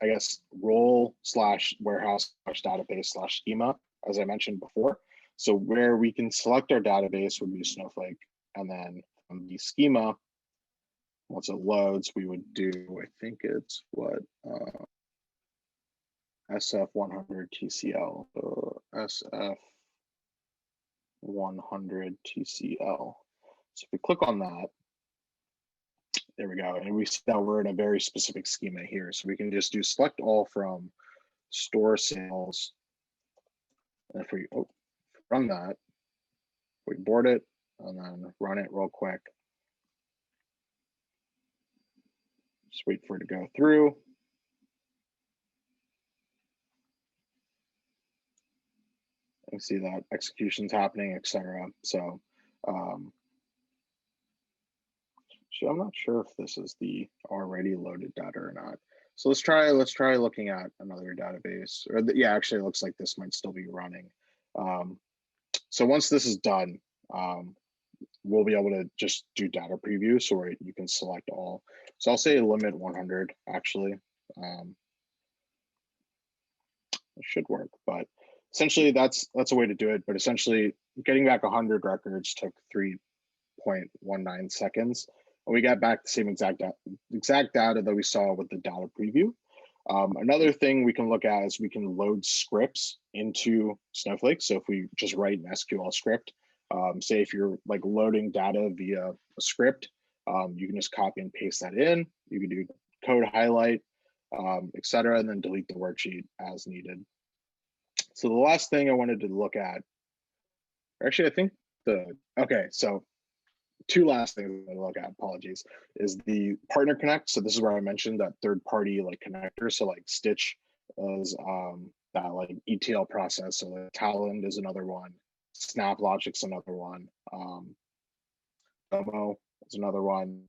I guess, role / warehouse / database / schema, as I mentioned before. So where we can select our database would be Snowflake. And then from the schema, once it loads, we would do, I think it's what, SF100 TCL, SF100 TCL. So if we click on that, there we go. And we see that we're in a very specific schema here. So we can just do select all from store sales. And if we run that, we board it and then run it real quick. Just wait for it to go through. And see that execution's happening, etc. So I'm not sure if this is the already loaded data or not. So let's try looking at another database. Or yeah, actually it looks like this might still be running. So once this is done, we'll be able to just do data preview so where you can select all. So I'll say limit 100 actually. It should work, but essentially that's a way to do it. But essentially, getting back 100 records took 3.19 seconds, and we got back the same exact data that we saw with the data preview. Another thing we can look at is we can load scripts into Snowflake. So if we just write an SQL script, say if you're like loading data via a script, you can just copy and paste that in. You can do code highlight, etc., and then delete the worksheet as needed. So the last thing I wanted to look at, actually, I think okay, so two last things to look at, apologies, is the partner connect. So this is where I mentioned that third party like connector. So like Stitch is that like ETL process. So like Talend is another one. SnapLogic's another one. Domo is another one.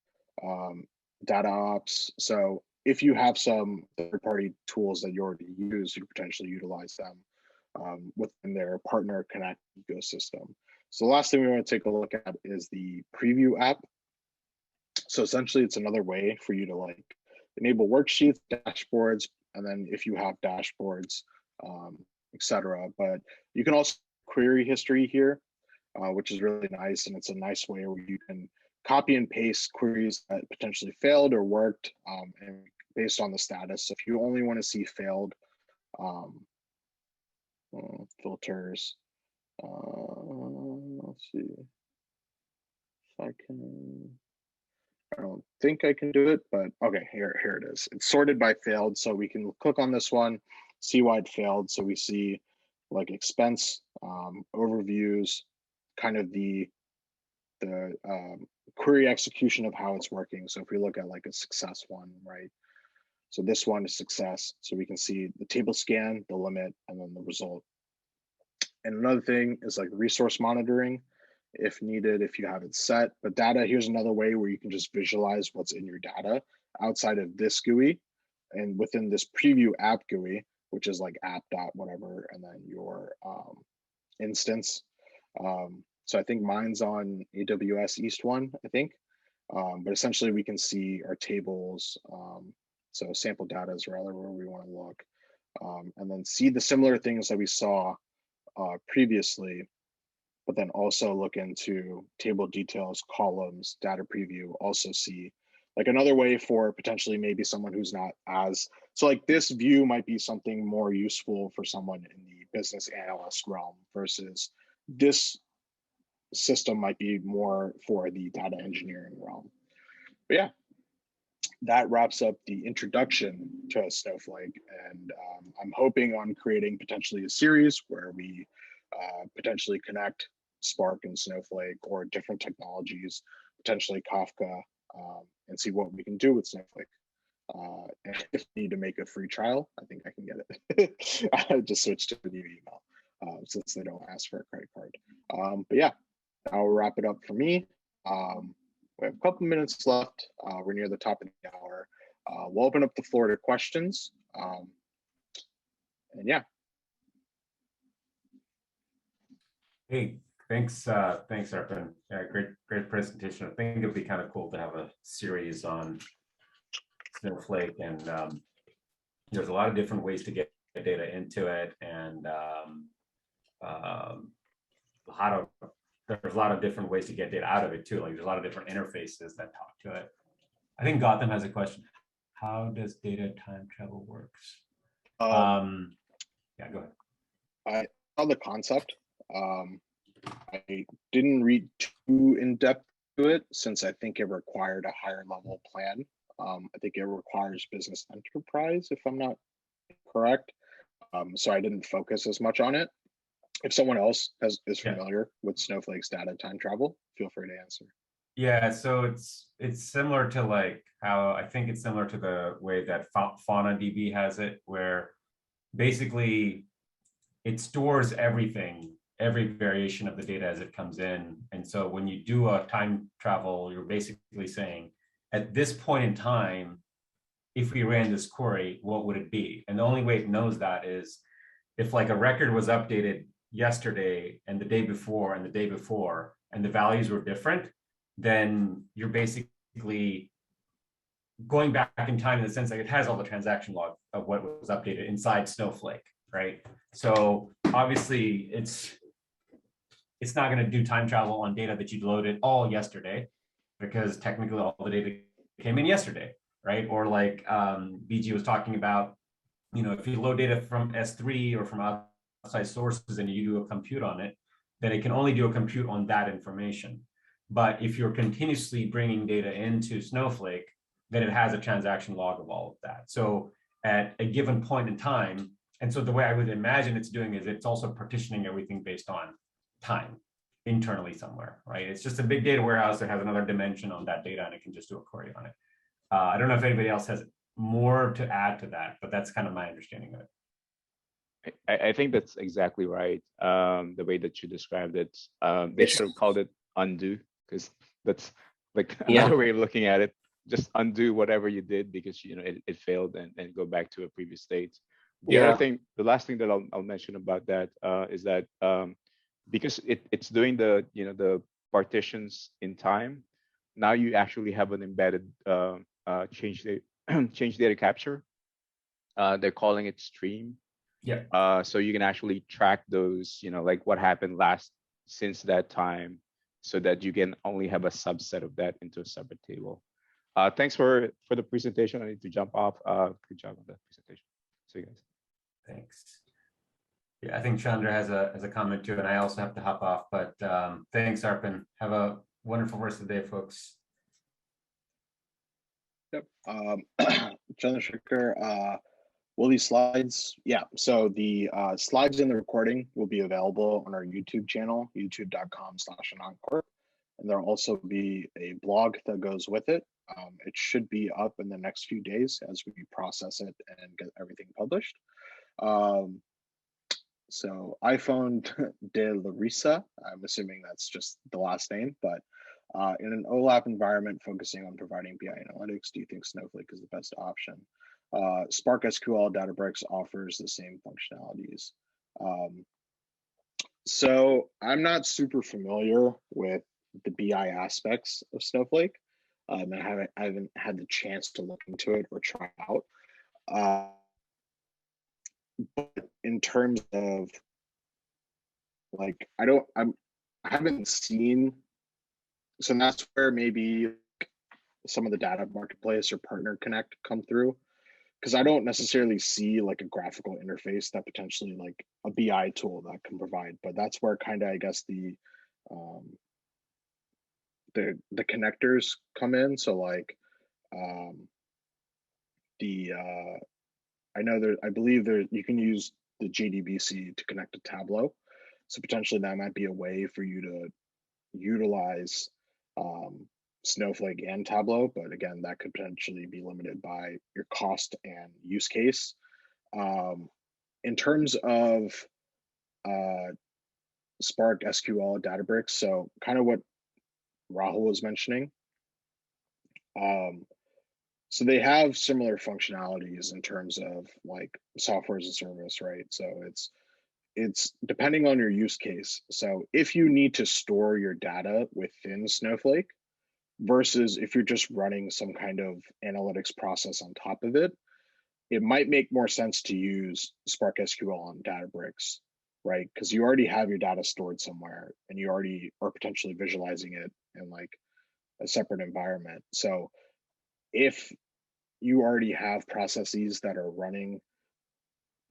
Data Ops. So if you have some third party tools that you already use, you potentially utilize them within their partner connect ecosystem. So the last thing we want to take a look at is the preview app. So essentially it's another way for you to like enable worksheets, dashboards, and then if you have dashboards, etc. But you can also query history here, which is really nice. And it's a nice way where you can copy and paste queries that potentially failed or worked, and based on the status. So if you only want to see failed filters, let's see if I can. I don't think I can do it, but okay, here it is. It's sorted by failed, so we can click on this one, see why it failed. So we see like expense overviews, kind of the query execution of how it's working. So if we look at like a success one, right? So this one is success. So we can see the table scan, the limit, and then the result. And another thing is like resource monitoring, if needed, if you have it set. But data, here's another way where you can just visualize what's in your data outside of this GUI and within this preview app GUI, which is like app dot whatever, and then your instance. So I think mine's on AWS East one, I think. But essentially we can see our tables. So sample data is rather where we want to look, and then see the similar things that we saw previously, but then also look into table details, columns, data preview, also see like another way for potentially maybe someone who's not as, so like this view might be something more useful for someone in the business analyst realm versus this system might be more for the data engineering realm. But yeah, that wraps up the introduction to Snowflake. And I'm hoping on creating potentially a series where we potentially connect Spark and Snowflake or different technologies, potentially Kafka, and see what we can do with Snowflake. And if we need to make a free trial, I think I can get it. I just switched to the new email since they don't ask for a credit card. But yeah, I'll wrap it up for me. We have a couple minutes left. We're near the top of the hour. We'll open up the floor to questions. And yeah. Hey, thanks, Arpan. Yeah, great presentation. I think it'd be kind of cool to have a series on Snowflake, and there's a lot of different ways to get data into it, and there's a lot of different ways to get data out of it too. Like there's a lot of different interfaces that talk to it. I think Gotham has a question. How does data time travel works? Yeah, go ahead. I saw the concept. I didn't read too in depth to it since I think it required a higher level plan. I think it requires business enterprise, if I'm not correct. So I didn't focus as much on it. If someone else is familiar with Snowflake's data time travel, feel free to answer. Yeah, so it's similar to like how I think it's similar to the way that FaunaDB has it, where basically it stores everything, every variation of the data as it comes in. And so when you do a time travel, you're basically saying, at this point in time, if we ran this query, what would it be? And the only way it knows that is if like a record was updated yesterday and the day before and the day before, and the values were different, then you're basically going back in time in the sense that it has all the transaction log of what was updated inside Snowflake, right? So obviously it's not going to do time travel on data that you loaded all yesterday, because technically all the data came in yesterday, right? Or like BG was talking about, if you load data from S3 or from outside sources and you do a compute on it, then it can only do a compute on that information. But if you're continuously bringing data into Snowflake, then it has a transaction log of all of that. So at a given point in time, and so the way I would imagine it's doing is it's also partitioning everything based on time internally somewhere, right? It's just a big data warehouse that has another dimension on that data, and it can just do a query on it. I don't know if anybody else has more to add to that, but that's kind of my understanding of it. I think that's exactly right. The way that you described it, they should have called it undo, because that's like another way of looking at it. Just undo whatever you did because it failed, and go back to a previous state. The other thing, the last thing that I'll mention about that is that because it's doing the partitions in time, now you actually have an embedded change data capture. They're calling it stream. Yeah. So you can actually track those, like what happened since that time, so that you can only have a subset of that into a separate table. Thanks for the presentation. I need to jump off. Good job on the presentation. See you guys. Thanks. Yeah, I think Chandra has a comment too, and I also have to hop off. But thanks, Arpan. Have a wonderful rest of the day, folks. Yep. Chandrasekhar, will these slides? Yeah. So the slides in the recording will be available on our YouTube channel, youtube.com/AnantCorp. And there'll also be a blog that goes with it. It should be up in the next few days as we process it and get everything published. So iPhone de Larissa, I'm assuming that's just the last name, but in an OLAP environment focusing on providing BI analytics, do you think Snowflake is the best option? Spark SQL Databricks offers the same functionalities. So I'm not super familiar with the BI aspects of Snowflake. I haven't had the chance to look into it or try it out. But in terms of like, I haven't seen, so that's where maybe some of the data marketplace or partner connect come through, because I don't necessarily see like a graphical interface that potentially like a BI tool that can provide, but that's where kind of, I guess, the connectors come in. So like I believe you can use the JDBC to connect to Tableau. So potentially that might be a way for you to utilize Snowflake and Tableau, but again, that could potentially be limited by your cost and use case. In terms of Spark SQL Databricks, so kind of what Rahul was mentioning. So they have similar functionalities in terms of like software as a service, right? So it's depending on your use case. So if you need to store your data within Snowflake versus if you're just running some kind of analytics process on top of it, it might make more sense to use Spark SQL on Databricks, right? Because you already have your data stored somewhere and you already are potentially visualizing it in like a separate environment. So if you already have processes that are running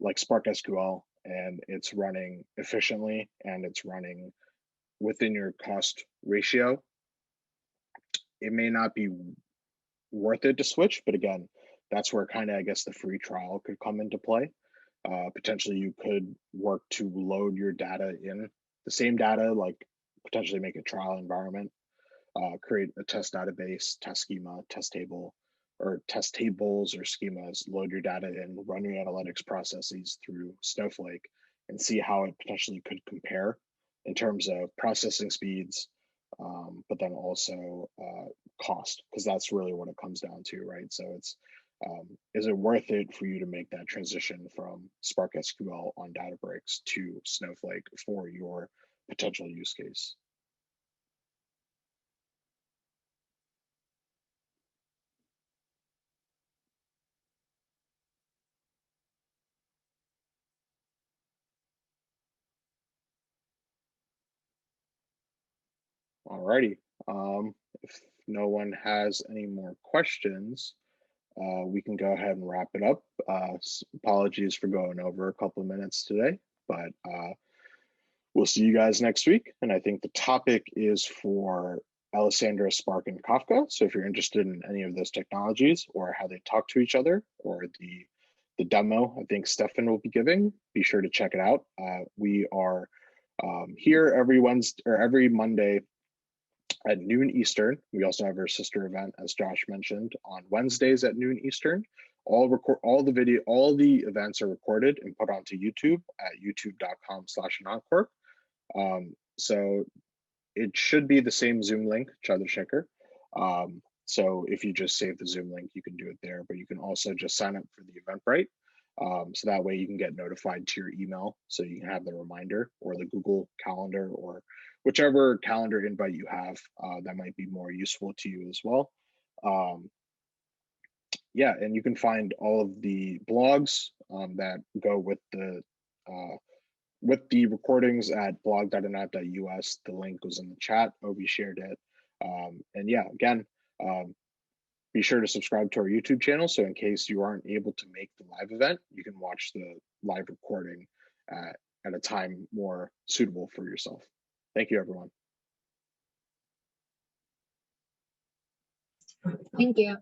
like Spark SQL and it's running efficiently and it's running within your cost ratio, it may not be worth it to switch. But again, that's where kind of, I guess, the free trial could come into play. Potentially you could work to load your data in the same data, like potentially make a trial environment, create a test database, test schema, test table, or test tables or schemas, load your data in, run your analytics processes through Snowflake and see how it potentially could compare in terms of processing speeds, but then also cost, because that's really what it comes down to, right? So it's, is it worth it for you to make that transition from Spark SQL on Databricks to Snowflake for your potential use case? Alrighty. If no one has any more questions, we can go ahead and wrap it up. Apologies for going over a couple of minutes today, but we'll see you guys next week. And I think the topic is for Alessandra, Spark, and Kafka. So if you're interested in any of those technologies or how they talk to each other, or the demo I think Stefan will be giving, be sure to check it out. We are here every Wednesday or every Monday at noon Eastern. We also have our sister event, as Josh mentioned, on Wednesdays at noon Eastern. All the events are recorded and put onto YouTube at youtube.com/Anantcorp. So it should be the same Zoom link, Chandrasekhar. So if you just save the Zoom link, you can do it there, but you can also just sign up for the Eventbrite. So that way you can get notified to your email, so you can have the reminder or the Google Calendar or whichever calendar invite you have that might be more useful to you as well. Yeah, and you can find all of the blogs that go with the recordings at blog.anant.us. The link was in the chat. Obi shared it. And yeah, again, be sure to subscribe to our YouTube channel, so in case you aren't able to make the live event, you can watch the live recording at a time more suitable for yourself. Thank you, everyone. Thank you.